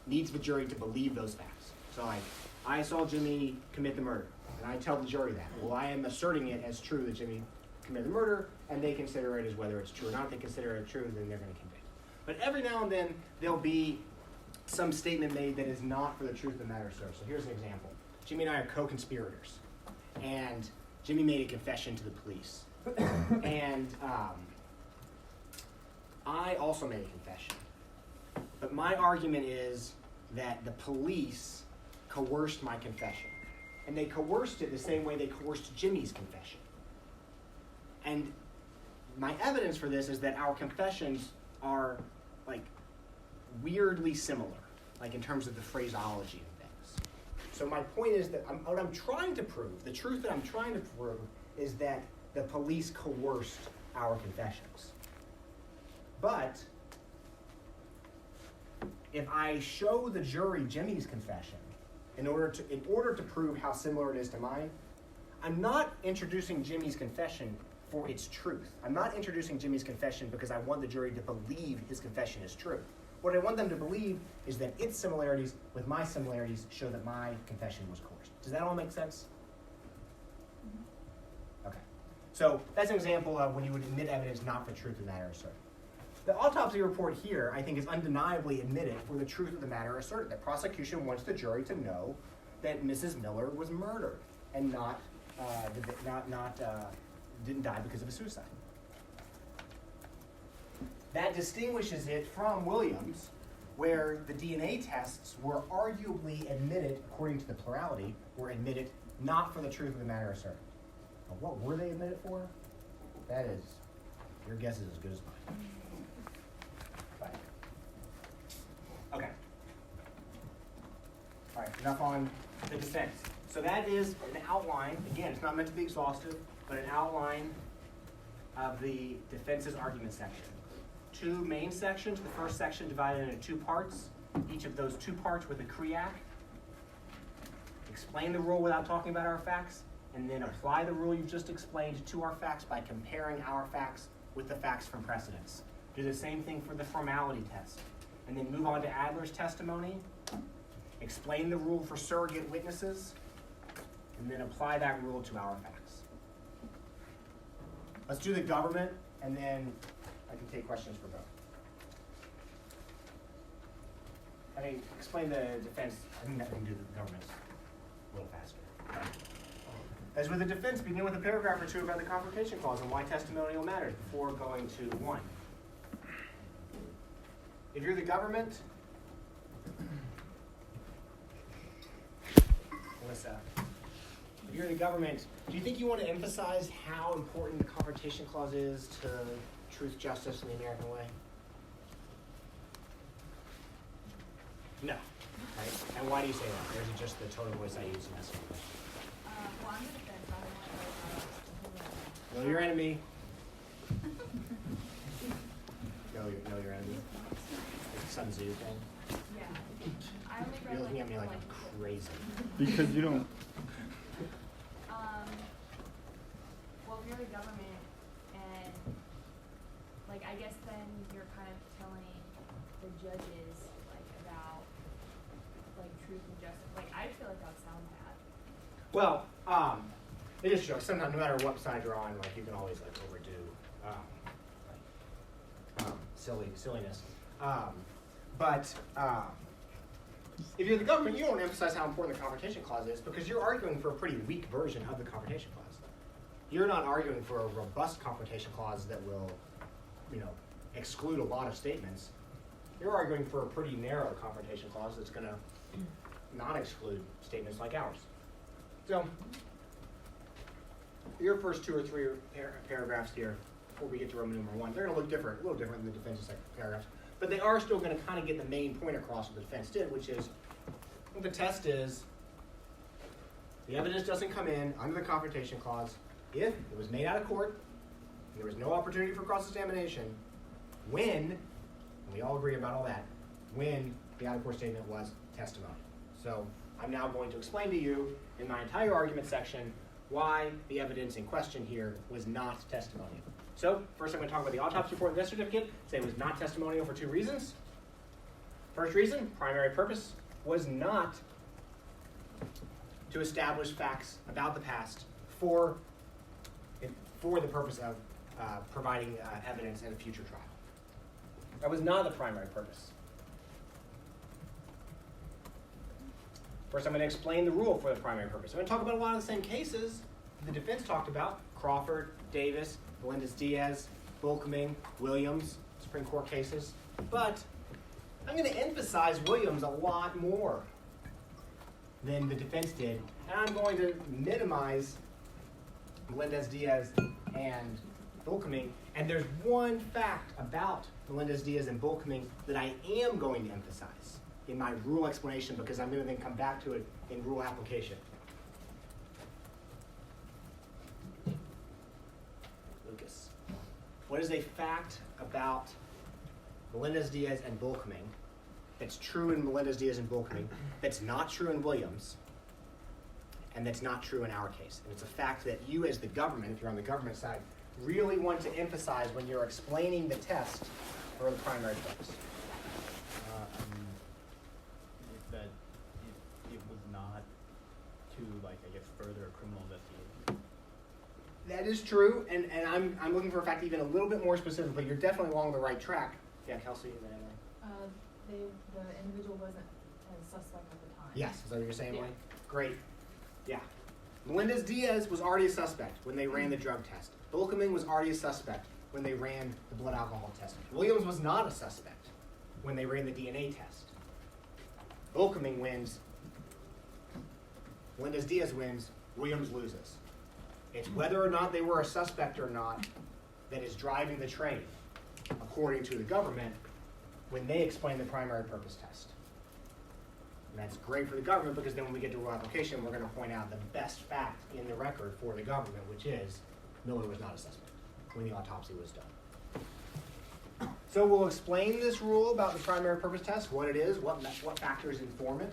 needs the jury to believe those facts. So like, I saw Jimmy commit the murder, and I tell the jury that. Well, I am asserting it as true that Jimmy committed the murder, and they consider it as whether it's true or not. If they consider it true, then they're going to convict. But every now and then, there'll be some statement made that is not for the truth of the matter asserted. So here's an example. Jimmy and I are co-conspirators, and Jimmy made a confession to the police. And I also made a confession. But my argument is that the police coerced my confession. And they coerced it the same way they coerced Jimmy's confession. And my evidence for this is that our confessions are, like, weirdly similar, like in terms of the phraseology of things. So my point is that what I'm trying to prove, the truth that I'm trying to prove, is that the police coerced our confessions. But if I show the jury Jimmy's confession in order to prove how similar it is to mine, I'm not introducing Jimmy's confession for its truth. I'm not introducing Jimmy's confession because I want the jury to believe his confession is true. What I want them to believe is that its similarities with my similarities show that my confession was coerced. Does that all make sense? Okay. So that's an example of when you would admit evidence not for truth of the matter asserted. The autopsy report here, I think, is undeniably admitted for the truth of the matter asserted. The prosecution wants the jury to know that Mrs. Miller was murdered and didn't die because of a suicide. That distinguishes it from Williams, where the DNA tests were arguably admitted, according to the plurality, were admitted not for the truth of the matter asserted. Now, what were they admitted for? That is, your guess is as good as mine. Right. Okay. All right, enough on the defense. So that is an outline. Again, it's not meant to be exhaustive, but an outline of the defense's argument section. Two main sections. The first section divided into two parts. Each of those two parts with a CREAC. Explain the rule without talking about our facts, and then apply the rule you've just explained to our facts by comparing our facts with the facts from precedents. Do the same thing for the formality test. And then move on to Adler's testimony. Explain the rule for surrogate witnesses, and then apply that rule to our facts. Let's do the government, and then I can take questions for both. I mean, explain the defense. I think that we can do the government a little faster. As with the defense, begin with a paragraph or two about the confrontation clause and why testimonial matters before going to 1. If you're the government, Melissa, if you're the government, do you think you want to emphasize how important the confrontation clause is to truth, justice, and the American way? No. Right? And why do you say that? Or is it just the tone of voice I use in this one? Well, I'm the defense. I don't want to Know your enemy. know your enemy. Like Sun Tzu thing. Yeah. I only read You're looking at me like like I'm crazy. Because you don't. Well, if you're the government and like I guess then you're kind of telling the judges like about like truth and justice. Like I feel like that would sound bad. Well, it is true. Sometimes, no matter what side you're on, like you can always like overdo silliness. But if you're the government, you don't emphasize how important the confrontation clause is because you're arguing for a pretty weak version of the confrontation clause. You're not arguing for a robust confrontation clause that will, exclude a lot of statements. You're arguing for a pretty narrow confrontation clause that's going to not exclude statements like ours. So, your first 2 or 3 paragraphs here, before we get to Roman numeral 1, they're going to look different, a little different than the defense's paragraphs, but they are still going to kind of get the main point across what the defense did, which is, the test is, the evidence doesn't come in under the confrontation clause if it was made out of court, and there was no opportunity for cross-examination, when, and we all agree about all that, when the out-of-court statement was testimony. So, I'm now going to explain to you, in my entire argument section, why the evidence in question here was not testimonial. So, first I'm going to talk about the autopsy report and death certificate, say it was not testimonial for 2 reasons. First reason, primary purpose, was not to establish facts about the past for the purpose of providing evidence in a future trial. That was not the primary purpose. First, I'm going to explain the rule for the primary purpose. I'm going to talk about a lot of the same cases the defense talked about: Crawford, Davis, Melendez-Diaz, Bulkming, Williams, Supreme Court cases. But I'm going to emphasize Williams a lot more than the defense did, and I'm going to minimize Melendez-Diaz and Bulkming. And there's one fact about Melendez-Diaz and Bulkming that I am going to emphasize in my rule explanation, because I'm going to then come back to it in rule application. Lucas, what is a fact about Melendez-Diaz and Bulkming that's true in Melendez-Diaz and Bulkming, that's not true in Williams, and that's not true in our case? And it's a fact that you as the government, if you're on the government side, really want to emphasize when you're explaining the test for the primary purpose. like, I guess, further a criminal investigation. That is true, and I'm looking for a fact even a little bit more specific, but you're definitely along the right track. Yeah, Kelsey and then Emily. The individual wasn't a suspect at the time. Yes, is that what you're saying, Yeah. Emily? Great. Yeah. Melendez-Diaz was already a suspect when they ran the drug test. Volkoming was already a suspect when they ran the blood alcohol test. Williams was not a suspect when they ran the DNA test. Volkoming wins. Melendez-Diaz wins. Williams loses. It's whether or not they were a suspect or not that is driving the train, according to the government, when they explain the primary purpose test. And that's great for the government because then when we get to rule application, we're going to point out the best fact in the record for the government, which is Miller was not a suspect when the autopsy was done. So we'll explain this rule about the primary purpose test, what it is, what factors inform it.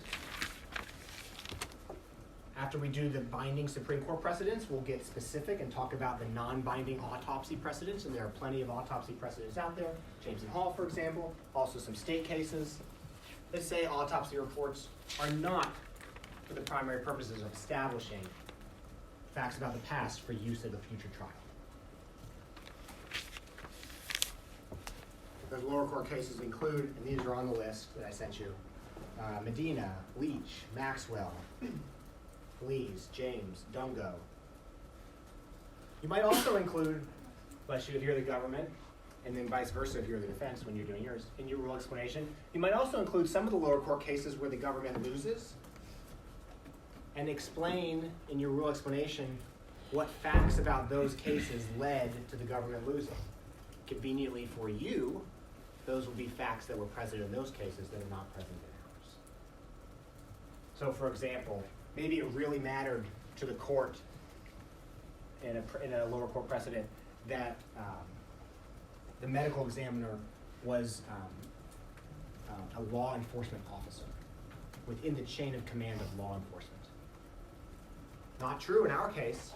After we do the binding Supreme Court precedents, we'll get specific and talk about the non-binding autopsy precedents, and there are plenty of autopsy precedents out there. James and Hall, for example, also some state cases that say autopsy reports are not for the primary purposes of establishing facts about the past for use at a future trial. Those lower court cases include, and these are on the list that I sent you, Medina, Leach, Maxwell, Lees, James, Dungo. You might also include, bless you, if you're the government, and then vice versa if you're the defense when you're doing yours, in your rule explanation. You might also include some of the lower court cases where the government loses and explain in your rule explanation what facts about those cases led to the government losing. Conveniently for you, those will be facts that were present in those cases that are not present in ours. So for example, maybe it really mattered to the court in a lower court precedent that the medical examiner was a law enforcement officer within the chain of command of law enforcement. Not true in our case,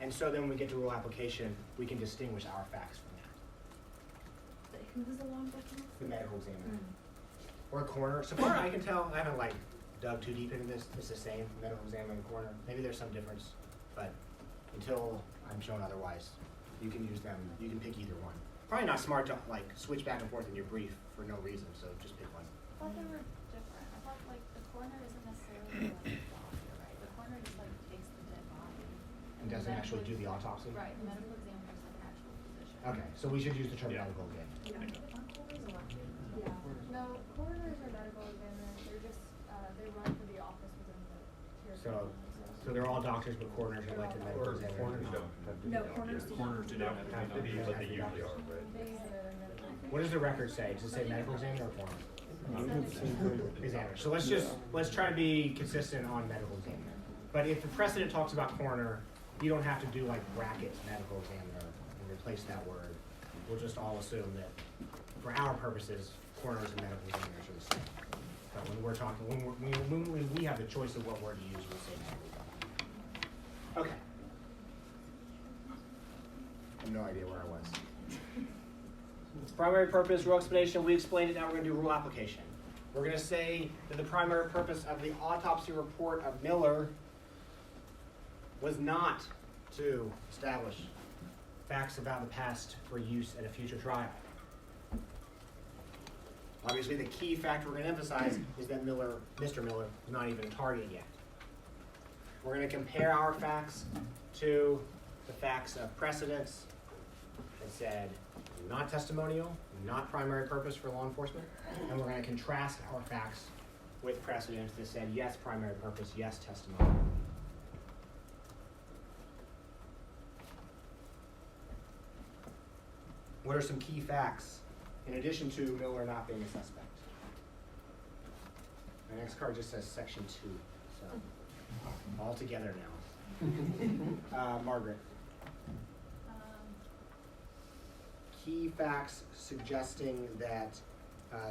and so then when we get to rule application, we can distinguish our facts from that. Who was the law enforcement? The medical examiner. Or a coroner. So far I can tell, I haven't dug too deep into this. It's the same, medical examiner and coroner. Maybe there's some difference, but until I'm shown otherwise, you can use them, you can pick either one. Probably not smart to switch back and forth in your brief for no reason, so just pick one. I thought they were different. I thought the coroner isn't necessarily the doctor, right? The coroner just takes the dead body. And doesn't actually do the autopsy? Right, the medical examiner is an actual physician. Okay, so we should use the term Yeah. medical again. No, coroners are medical examiners. They're just, they run for the office within the care So system. they're all doctors, but coroners are elected medical Or examiners. corners don't have to be. No, doctors. coroners do not. Corners do not have to be, But they usually are, right? They are medical. What does the record say? Does it say medical examiner or coroner? Examiner. So let's try to be consistent on medical examiner. But if the precedent talks about coroner, you don't have to do brackets medical examiner and replace that word. We'll just all assume that for our purposes, coroners and medical examiners are the same. But when we're talking, when we have the choice of what word to use, we'll say medical examiner. Okay. I have no idea where I was. Primary purpose, rule explanation, we explained it, now we're going to do rule application. We're going to say that the primary purpose of the autopsy report of Miller was not to establish facts about the past for use at a future trial. Obviously, the key factor we're going to emphasize is that Mr. Miller is not even a target yet. We're going to compare our facts to the facts of precedents that said not testimonial, not primary purpose for law enforcement, and we're going to contrast our facts with precedents that said yes, primary purpose, yes, testimonial. What are some key facts in addition to Miller not being a suspect? My next card just says section 2, so all together now. Margaret. Key facts suggesting that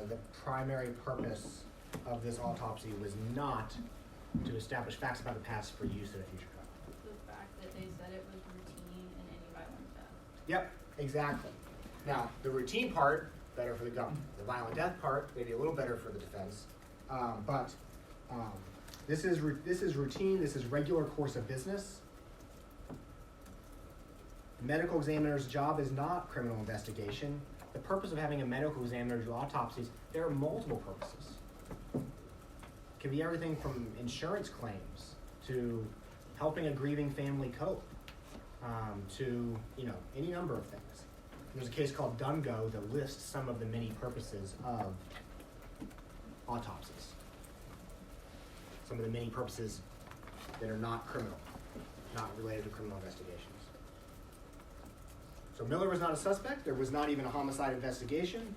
the primary purpose of this autopsy was not to establish facts about the past for use in a future trial. The fact that they said it was routine in any violent death. Yep, exactly. Now, the routine part, better for the government. The violent death part, maybe a little better for the defense. But This is routine, this is regular course of business. The medical examiner's job is not criminal investigation. The purpose of having a medical examiner do autopsies, there are multiple purposes. It can be everything from insurance claims to helping a grieving family cope, to any number of things. There's a case called Dungo that lists some of the many purposes of autopsies. Some of the many purposes that are not criminal, not related to criminal investigations. So Miller was not a suspect. There was not even a homicide investigation.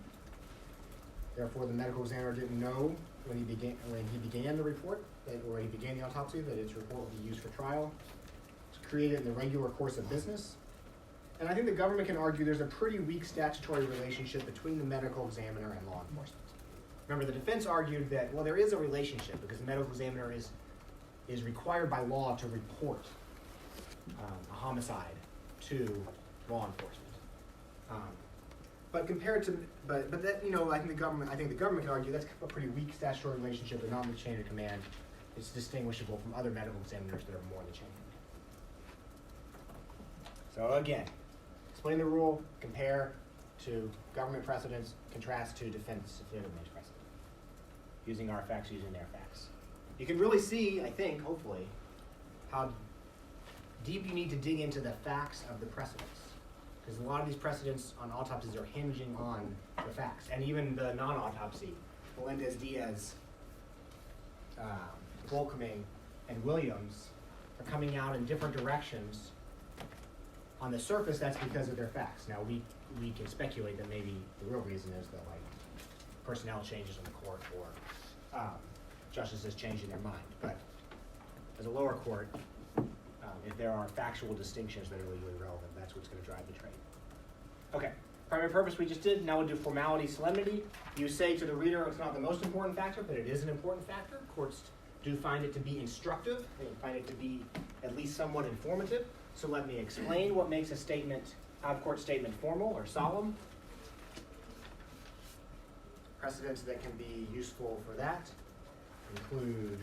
Therefore, the medical examiner didn't know when he began the report, or he began the autopsy, that its report would be used for trial. It's created in the regular course of business. And I think the government can argue there's a pretty weak statutory relationship between the medical examiner and law enforcement. Remember, the defense argued that, well, there is a relationship because the medical examiner is required by law to report a homicide to law enforcement. But compared to, but that, I think the government can argue that's a pretty weak statutory relationship and not in the chain of command. It's distinguishable from other medical examiners that are more in the chain of command. So again, explain the rule, compare to government precedents, contrast to definitive precedent. Using our facts, using their facts. You can really see, I think, hopefully, how deep you need to dig into the facts of the precedents. Because a lot of these precedents on autopsies are hinging on the facts. And even the non-autopsy, Melendez-Diaz, Volkming, and Williams are coming out in different directions. On the surface, that's because of their facts. Now, we can speculate that maybe the real reason is that, personnel changes in the court or justices changing their mind. But as a lower court, if there are factual distinctions that are legally relevant, that's what's going to drive the train. Okay, primary purpose we just did. Now we'll do formality, solemnity. You say to the reader it's not the most important factor, but it is an important factor. Courts do find it to be instructive. They find it to be at least somewhat informative. So let me explain what makes a statement, out-of-court statement, formal or solemn. Precedents that can be useful for that include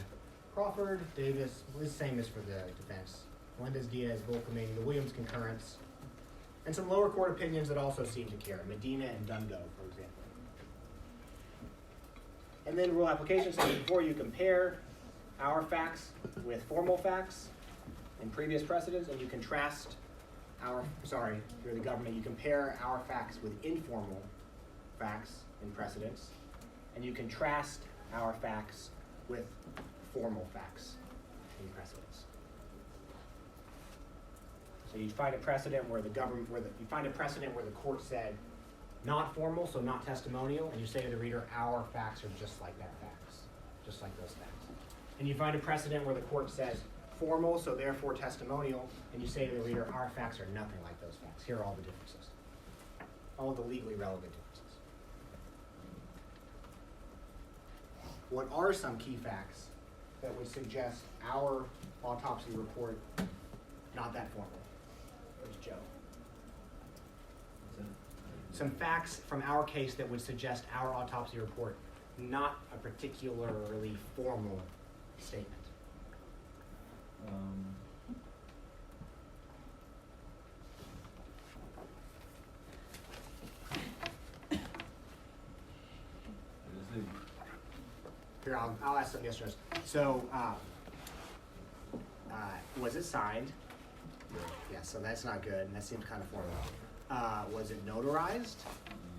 Crawford, Davis, the same as for the defense, Melendez-Diaz, Volkming, the Williams concurrence, and some lower court opinions that also seem to carry, Medina and Dungo, for example. And then rule application says before you compare our facts with formal facts in previous precedents, and you contrast you're the government, you compare our facts with informal facts in precedents, and you contrast our facts with formal facts in precedents. So you find a precedent where the court said not formal, so not testimonial, and you say to the reader, our facts are just like that facts, just like those facts. And you find a precedent where the court says formal, so therefore testimonial, and you say to the reader, our facts are nothing like those facts. Here are all the differences, all the legally relevant differences. What are some key facts that would suggest our autopsy report not that formal? Where's Joe? Some facts from our case that would suggest our autopsy report not a particularly formal statement. Here, I'll ask some yes/nos. So, was it signed? Yeah, so that's not good, and that seems kind of formal. Was it notarized?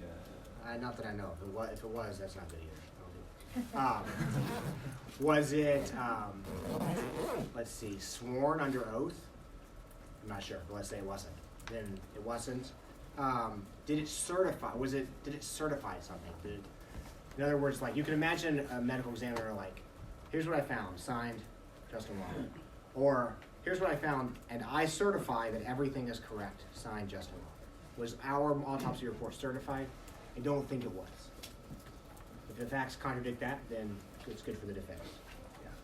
Yeah. Not that I know. If it was, that's not good either. Was it, let's see, sworn under oath? I'm not sure, but let's say it wasn't. Then it wasn't. Did it certify? Did it certify something? In other words, you can imagine a medical examiner here's what I found, signed Justin Long. Or, here's what I found, and I certify that everything is correct, signed Justin Long. Was our autopsy report certified? I don't think it was. If the facts contradict that, then it's good for the defense. Yeah.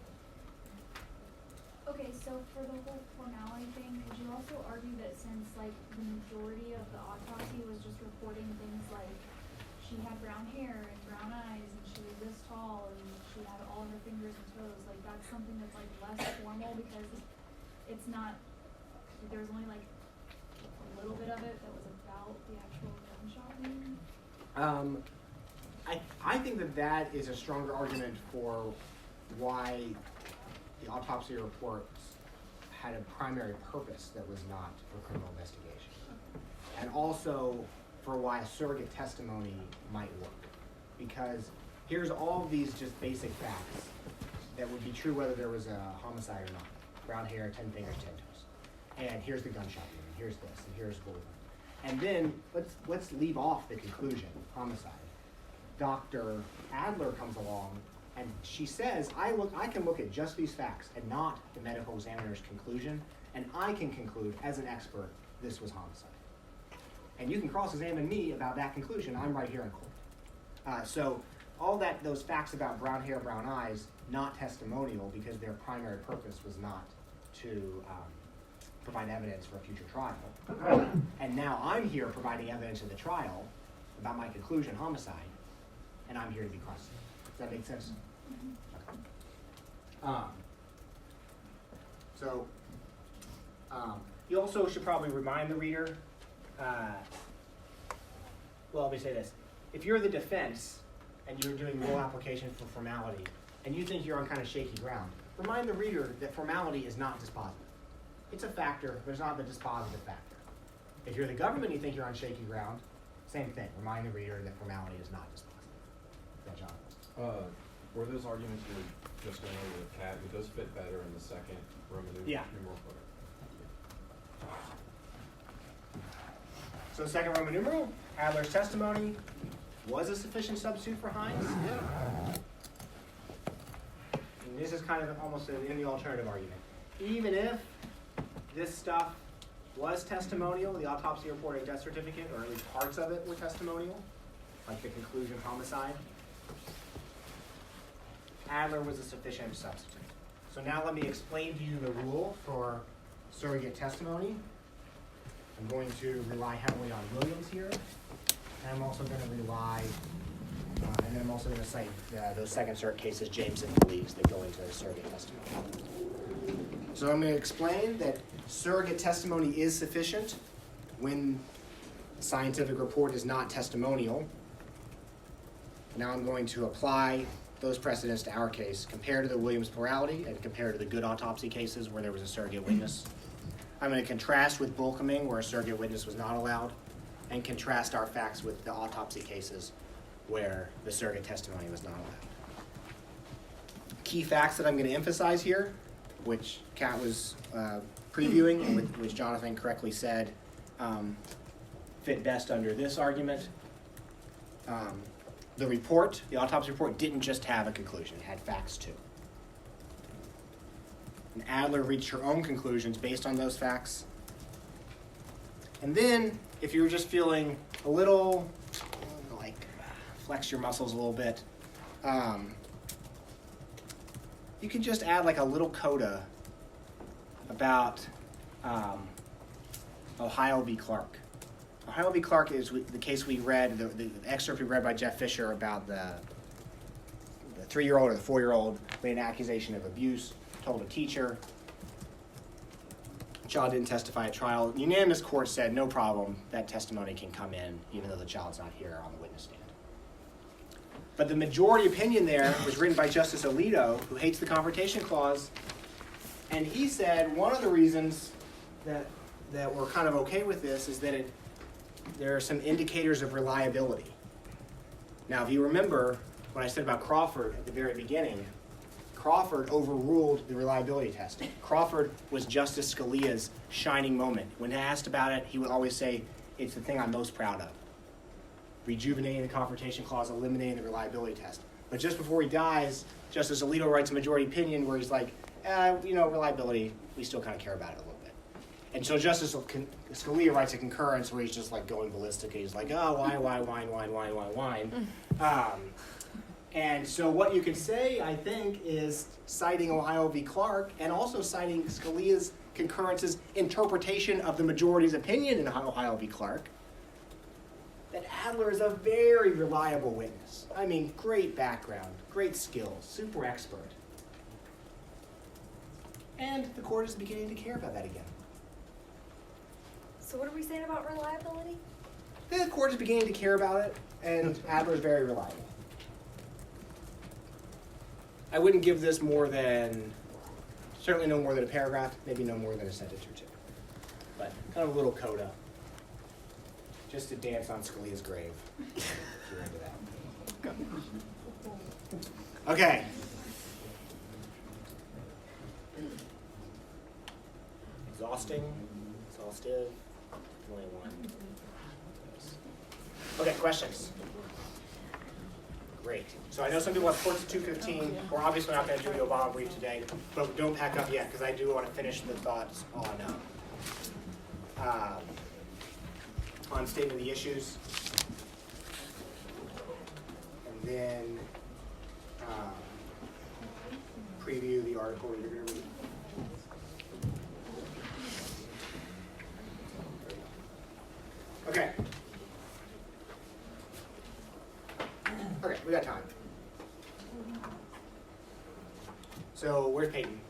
Okay, so for the whole formality thing, could you also argue that since the majority of the autopsy was just reporting things like she had brown hair and brown eyes and she was this tall and she had all her fingers and toes, like that's something that's like less formal because it's not, there's only like a little bit of it that was about the actual gunshot wound. I think that is a stronger argument for why the autopsy reports had a primary purpose that was not for criminal investigation. And also for why a surrogate testimony might work. Because here's all of these just basic facts that would be true whether there was a homicide or not. Brown hair, 10 fingers, 10 toes. And here's the gunshot wound, here's this, and here's bullet. And then let's leave off the conclusion, homicide. Dr. Adler comes along and she says, I can look at just these facts and not the medical examiner's conclusion, and I can conclude as an expert this was homicide. And you can cross-examine me about that conclusion. I'm right here in court. So all those facts about brown hair, brown eyes, not testimonial because their primary purpose was not to provide evidence for a future trial. And now I'm here providing evidence in the trial about my conclusion, homicide, and I'm here to be cross-examined. Does that make sense? Okay. You also should probably remind the reader, well, let me say this. If you're the defense and you're doing rule application for formality and you think you're on kind of shaky ground, remind the reader that formality is not dispositive. It's a factor, but it's not the dispositive factor. If you're the government and you think you're on shaky ground, same thing. Remind the reader that formality is not dispositive. Is that John? Were those arguments you were just going over with Kat, would those fit better in the second Roman numeral? So second Roman numeral, Adler's testimony was a sufficient substitute for Hines. And this is kind of almost in the alternative argument. Even if this stuff was testimonial, the autopsy report and death certificate, or at least parts of it were testimonial, like the conclusion homicide, Adler was a sufficient substitute. So now let me explain to you the rule for surrogate testimony. I'm going to rely heavily on Williams here, and I'm also going to rely, and then I'm also going to cite those Second Circuit cases, James and Lees, that go into surrogate testimony. So I'm going to explain that surrogate testimony is sufficient when the scientific report is not testimonial. Now I'm going to apply those precedents to our case, compare to the Williams plurality and compare to the good autopsy cases where there was a surrogate witness. I'm going to contrast with Bulkaming, where a surrogate witness was not allowed, and contrast our facts with the autopsy cases where the surrogate testimony was not allowed. Key facts that I'm going to emphasize here, which Kat was previewing, and which Jonathan correctly said fit best under this argument. The autopsy report didn't just have a conclusion, it had facts too. And Adler reached her own conclusions based on those facts. And then, if you're just feeling a little, flex your muscles a little bit, you can just add like a little coda about Ohio v. Clark. Ohio v. Clark is the case we read, the excerpt we read by Jeff Fisher about the 3-year-old or the 4-year-old made an accusation of abuse, told a teacher. The child didn't testify at trial. The unanimous court said, no problem, that testimony can come in even though the child's not here on the witness stand. But the majority opinion there was written by Justice Alito, who hates the Confrontation Clause, and he said one of the reasons that we're kind of okay with this is that there are some indicators of reliability. Now, if you remember what I said about Crawford at the very beginning, Crawford overruled the reliability test. Crawford was Justice Scalia's shining moment. When asked about it, he would always say, it's the thing I'm most proud of. Rejuvenating the Confrontation Clause, eliminating the reliability test. But just before he dies, Justice Alito writes a majority opinion where he's like, reliability, we still kind of care about it a little bit. And so Justice Scalia writes a concurrence where he's just like going ballistic. He's like, oh, wine. And so what you can say, I think, is citing Ohio v. Clark and also citing Scalia's concurrence's interpretation of the majority's opinion in Ohio v. Clark. that Adler is a very reliable witness. I mean, great background, great skills, super expert. And the court is beginning to care about that again. So what are we saying about reliability? The court is beginning to care about it, and Adler is very reliable. I wouldn't give this more than, certainly no more than a paragraph, maybe no more than a sentence or two. But kind of a little coda, just to dance on Scalia's grave, if you're into that. Okay. Exhausting, exhaustive, only one. Okay, questions? Great. So I know some people have sports at 2:15. We're obviously not going to do the Obama brief today, but don't pack up yet because I do want to finish the thoughts on statement of the issues, and then preview the article that you're going to read. Okay. Okay, we got time. So where's Peyton?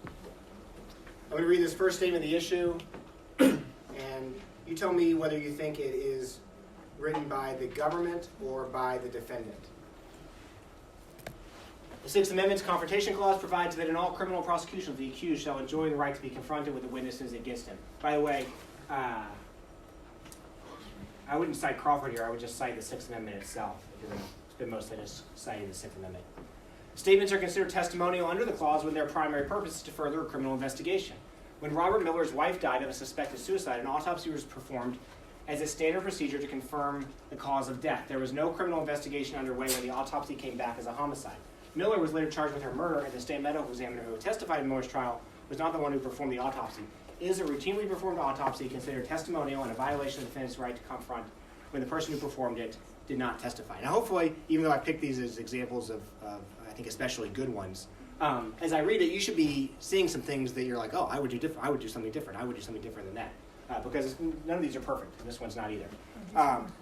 I'm going to read this first statement of the issue, and you tell me whether you think it is written by the government or by the defendant. The Sixth Amendment's Confrontation Clause provides that in all criminal prosecutions, the accused shall enjoy the right to be confronted with the witnesses against him. By the way, I wouldn't cite Crawford here, I would just cite the Sixth Amendment itself. If you're going to spend most of this citing the Sixth Amendment. Statements are considered testimonial under the clause when their primary purpose is to further a criminal investigation. When Robert Miller's wife died of a suspected suicide, an autopsy was performed as a standard procedure to confirm the cause of death. There was no criminal investigation underway when the autopsy came back as a homicide. Miller was later charged with her murder, and the state medical examiner who testified in Miller's trial was not the one who performed the autopsy. Is a routinely performed autopsy considered testimonial and a violation of the defendant's right to confront when the person who performed it did not testify? Now, hopefully, even though I picked these as examples of I think, especially good ones, as I read it, you should be seeing some things that you're like, oh, I would do different. I would do something different. I would do something different than that. Because none of these are perfect, and this one's not either.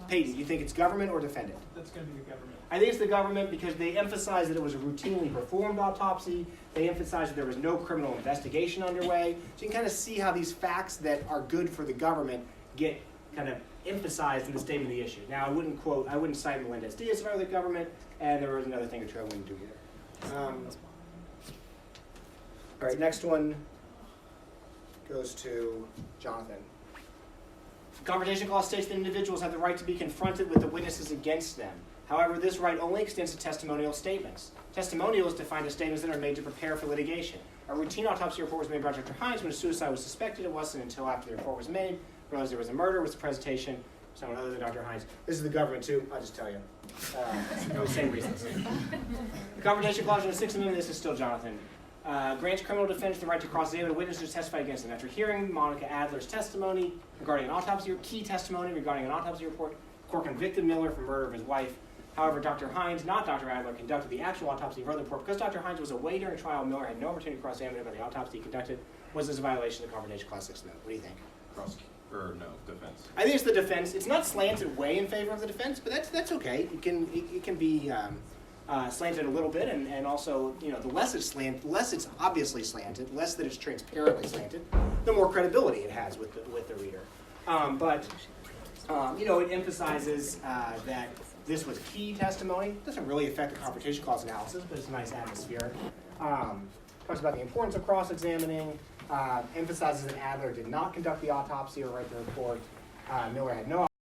Peyton, you think it's government or defendant? That's going to be the government. I think it's the government because they emphasize that it was a routinely performed autopsy. They emphasize that there was no criminal investigation underway. So you can kind of see how these facts that are good for the government get kind of emphasized in the statement of the issue. Now, I wouldn't cite Melendez-Diaz if I were the government, and there was another thing or two I wouldn't do either. All right, next one goes to Jonathan. The Confrontation Clause states that individuals have the right to be confronted with the witnesses against them. However, this right only extends to testimonial statements. Testimonial is defined as statements that are made to prepare for litigation. A routine autopsy report was made by Dr. Hines when a suicide was suspected. It wasn't until after the report was made, realized there was a murder, was the presentation, someone other than Dr. Hines. This is the government too, I'll just tell you. For the same reasons. The Confrontation Clause in the Sixth Amendment, this is still Jonathan, grants criminal defendants the right to cross-examine witnesses to testify against them. After hearing Monica Adler's testimony regarding an autopsy, key testimony regarding an autopsy report, the court convicted Miller for murder of his wife. However, Dr. Hines, not Dr. Adler, conducted the actual autopsy for the report. Because Dr. Hines was away during trial, Miller had no opportunity to cross-examine him about the autopsy he conducted. Was this a violation of the Confrontation Clause 6th Amendment? What do you think? Defense. I think it's the defense. It's not slanted way in favor of the defense, but that's okay. It can be slanted a little bit, and also, you know, the less it's obviously slanted, less that it's transparently slanted, the more credibility it has with the reader. You know, it emphasizes that this was key testimony. It doesn't really affect the Confrontation Clause analysis, but it's a nice atmosphere. Talks about the importance of cross-examining. Emphasizes that Adler did not conduct the autopsy or write the report. Miller had no